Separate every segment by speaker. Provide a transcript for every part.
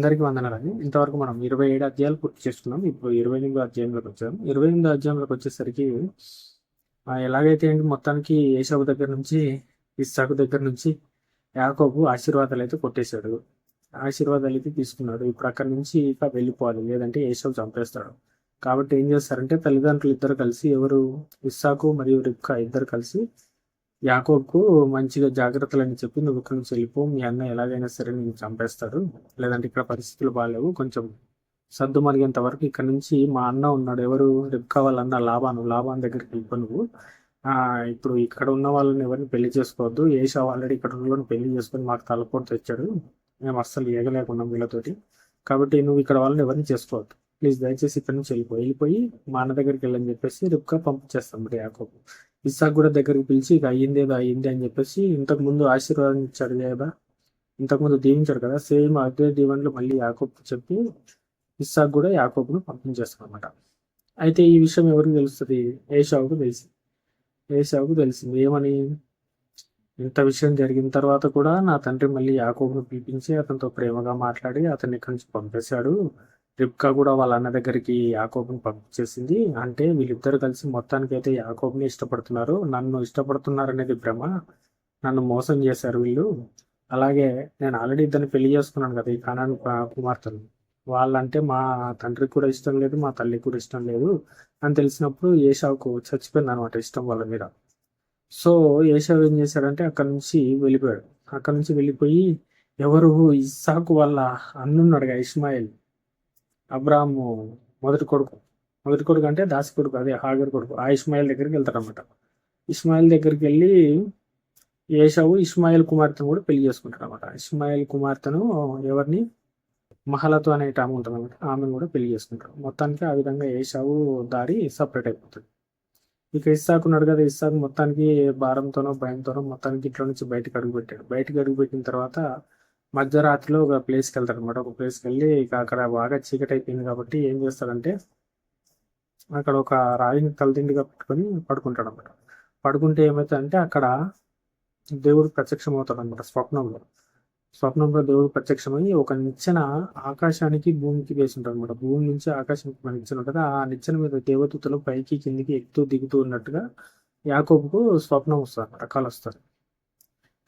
Speaker 1: అందరికీ వందనాలండి. ఇంతవరకు మనం 27 అధ్యాయాలు పూర్తి చేసుకున్నాం. ఇప్పుడు 28వ అధ్యాయంలోకి వచ్చాం. 28వ అధ్యాయంలోకి వచ్చేసరికి ఎలాగైతే అండి మొత్తానికి ఏశావు దగ్గర నుంచి, ఇస్సాకు దగ్గర నుంచి యాకోబు ఆశీర్వాదాలు అయితే కొట్టేశాడు. ఆశీర్వాదాలు అయితే తీసుకున్నాడు. ఇప్పుడు అక్కడి నుంచి ఇక వెళ్ళిపోవాలి, లేదంటే ఏశావు చంపేస్తాడు. కాబట్టి ఏం చేస్తారంటే తల్లిదండ్రులు ఇద్దరు కలిసి, ఎవరు ఇస్సాకు మరియు రిబ్కా ఇద్దరు కలిసి యాకోబ్కు మంచిగా జాగ్రత్తలని చెప్పి, నువ్వు ఇక్కడ నుంచి వెళ్ళిపో, మీ అన్న ఎలాగైనా సరే నేను చంపేస్తాడు, లేదంటే ఇక్కడ పరిస్థితులు బాగాలేవు, కొంచెం సర్దు మరిగేంత వరకు ఇక్కడ నుంచి మా అన్న ఉన్నాడు, ఎవరు రిబ్కా వాళ్ళ అన్న లాబాన్ దగ్గరికి వెళ్ళిపో నువ్వు. ఇప్పుడు ఇక్కడ ఉన్న వాళ్ళని ఎవరిని పెళ్లి చేసుకోవద్దు, ఏషావు ఆల్రెడీ ఇక్కడ ఉన్న వాళ్ళని పెళ్లి చేసుకొని మాకు తలపోటు తెచ్చాడు, మేము అస్సలు ఏగలేకున్నాం వీళ్ళతోటి, కాబట్టి నువ్వు ఇక్కడ వాళ్ళని ఎవరిని చేసుకోవద్దు, ప్లీజ్ దయచేసి ఇక్కడ నుంచి వెళ్ళిపోయి మా అన్న దగ్గరికి వెళ్ళని చెప్పేసి రిబ్కా పంపించేస్తాం మరి యాకోబు. ఇస్సాకు కూడా దగ్గరికి పిలిచి ఇక అయ్యింది అని చెప్పేసి, ఇంతకు ముందు ఆశీర్వాదం ఇచ్చాడు కదా, ఇంతకుముందు దీవించాడు కదా, సేమ్ అదే దీవెనలు మళ్ళీ యాకోబుకి చెప్పి ఇస్సాకు కూడా యాకోబును పంపించేస్తాం అనమాట. అయితే ఈ విషయం ఎవరికి తెలుస్తుంది? ఏశావుకు తెలిసింది. ఏమని? ఇంత విషయం జరిగిన తర్వాత కూడా నా తండ్రి మళ్ళీ యాకోబును పిలిపించి అతనితో ప్రేమగా మాట్లాడి అతన్ని ఇక్కడి నుంచి పంపేశాడు. రిబ్కా కూడా వాళ్ళ అన్న దగ్గరికి యాకోబుని పంపించేసింది. అంటే వీళ్ళిద్దరు కలిసి మొత్తానికి అయితే యాకోబుని ఇష్టపడుతున్నారు, నన్ను ఇష్టపడుతున్నారు అనేది భ్రమ, నన్ను మోసం చేశారు వీళ్ళు. అలాగే నేను ఆల్రెడీ ఇద్దరిని పెళ్లి చేసుకున్నాను కదా, ఈ కానాను కుమార్తెను, వాళ్ళంటే మా తండ్రికి కూడా ఇష్టం లేదు, మా తల్లికి కూడా ఇష్టం లేదు అని తెలిసినప్పుడు ఏశావుకు చచ్చిపోయింది అనమాట ఇష్టం వాళ్ళ మీద. సో ఏశావు ఏం చేశాడంటే అక్కడ నుంచి వెళ్ళిపోయాడు. అక్కడ నుంచి వెళ్ళిపోయి ఎవరు ఇస్సాకు వాళ్ళ అన్నున్నాడుగా ఇష్మాయిల్, అబ్రాహాము మొదటి కొడుకు అంటే దాసి కొడుకు, అదే హాగర్ కొడుకు, ఆ ఇష్మాయిల్ దగ్గరికి వెళ్తాడనమాట. ఇష్మాయిల్ దగ్గరికి వెళ్ళి ఏశావు ఇష్మాయిల్ కుమార్తెను కూడా పెళ్లి చేసుకుంటాడు అనమాట. ఇష్మాయిల్ కుమార్తెను ఎవరిని, మహలతో అనే ఆమె ఉంటుంది అనమాట, ఆమెను కూడా పెళ్లి చేసుకుంటాడు. మొత్తానికి ఆ విధంగా ఏశావు దారి సపరేట్ అయిపోతుంది. ఇక ఇస్సాకు ఉన్నాడు కదా, ఇస్సాకు మొత్తానికి భారంతోనో భయంతోనో మొత్తానికి ఇంట్లో నుంచి బయటకు అడుగుపెట్టిన తర్వాత మధ్యరాత్రిలో ఒక ప్లేస్కి వెళ్తాడు అనమాట. ఒక ప్లేస్కి వెళ్ళి ఇక అక్కడ బాగా చీకటి అయిపోయింది కాబట్టి ఏం చేస్తాడంటే అక్కడ ఒక రాయిని తలదిండిగా పెట్టుకొని పడుకుంటాడు అనమాట. పడుకుంటే ఏమవుతుందంటే అక్కడ దేవుడు ప్రత్యక్షం అవుతాడు అనమాట. స్వప్నంలో దేవుడు ప్రత్యక్షమై ఒక నిచ్చెన ఆకాశానికి భూమికి వేసి ఉంటాడు అనమాట. భూమి నుంచి ఆకాశానికి మన నిచ్చెన ఉంటుంది. ఆ నిచ్చెన మీద దేవదూతలు పైకి కిందికి ఎక్కుతూ దిగుతూ ఉన్నట్టుగా యాకోబుకు స్వప్నం వస్తుంది అనమాట. కళ వస్తుంది.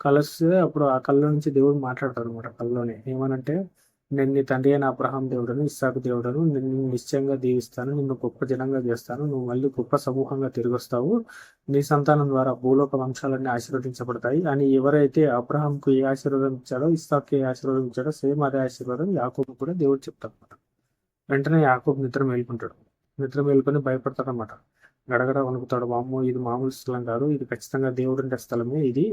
Speaker 1: కలస్తే అప్పుడు ఆ కళ్ళ నుంచి దేవుడు మాట్లాడతాడు అనమాట. కళ్ళలోనే ఏమనంటే, నేను నీ తండ్రి అయిన అబ్రహాం దేవుడను, ఇస్సాకు దేవుడను, నిన్ను నిశ్చయంగా దీవిస్తాను, నిన్ను గొప్ప జనంగా చేస్తాను, నువ్వు మళ్ళీ గొప్ప సమూహంగా తిరిగి వస్తావు, నీ సంతానం ద్వారా భూలోక వంశాలన్నీ ఆశీర్వదించబడతాయి అని ఎవరైతే అబ్రహాంకు ఏ ఆశీర్వాదం ఇచ్చాడో, ఇస్సాకు ఏ ఆశీర్వాదం ఇచ్చాడో సేమ్ అదే ఆశీర్వాదం యాకోబు కూడా దేవుడు చెప్తాడు అనమాట. వెంటనే యాకోబు నిద్ర మేలుకొని భయపడతాడు అనమాట. గడగడ వణుకుతాడు. వామ్మో, ఇది మామూలు స్థలం కాదు, ఇది ఖచ్చితంగా దేవుడు ఉండే స్థలమే, ఇది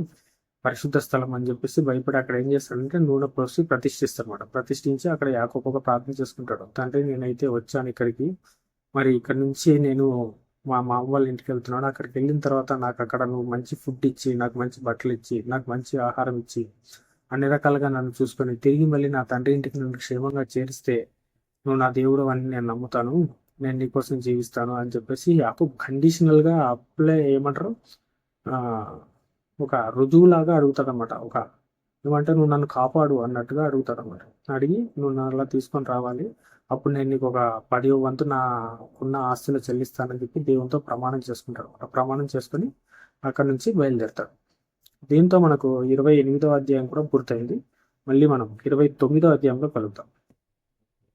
Speaker 1: పరిశుద్ధ స్థలం అని చెప్పేసి భయపడి అక్కడ ఏం చేస్తాడంటే నూనె పోసి ప్రతిష్ఠిస్తారనమాట. ప్రతిష్ఠించి అక్కడ యాకోబుగా ప్రార్థన చేసుకుంటాడు. తండ్రి, నేనైతే వచ్చాను ఇక్కడికి, మరి ఇక్కడ నుంచి నేను మా మామ వాళ్ళ ఇంటికి వెళ్తున్నాను. అక్కడికి వెళ్ళిన తర్వాత నాకు అక్కడ నువ్వు మంచి ఫుడ్ ఇచ్చి, నాకు మంచి బట్టలు ఇచ్చి, నాకు మంచి ఆహారం ఇచ్చి, అన్ని రకాలుగా నన్ను చూసుకొని తిరిగి మళ్ళీ నా తండ్రి ఇంటికి నన్ను క్షేమంగా చేరిస్తే నువ్వు నా దేవుడు అని నేను నమ్ముతాను, నేను నీకోసం జీవిస్తాను అని చెప్పేసి యాకోబు కండిషనల్గా అప్లై ఏమంటారు, ఒక రుజువులాగా అడుగుతాడనమాట. ఒక ఏమంటే నువ్వు నన్ను కాపాడు అన్నట్టుగా అడుగుతాడనమాట. అడిగి నువ్వు అలా తీసుకొని రావాలి, అప్పుడు నేను నీకు ఒక 10వ వంతు నాకున్న ఆస్తులు చెల్లిస్తానని చెప్పి దేవునితో ప్రమాణం చేసుకుంటాడు. ప్రమాణం చేసుకొని అక్కడ నుంచి బయలుదేరుతాడు. దీంతో మనకు 28వ అధ్యాయం కూడా పూర్తయింది. మళ్ళీ మనం 29వ అధ్యాయంలో కలుగుతాం.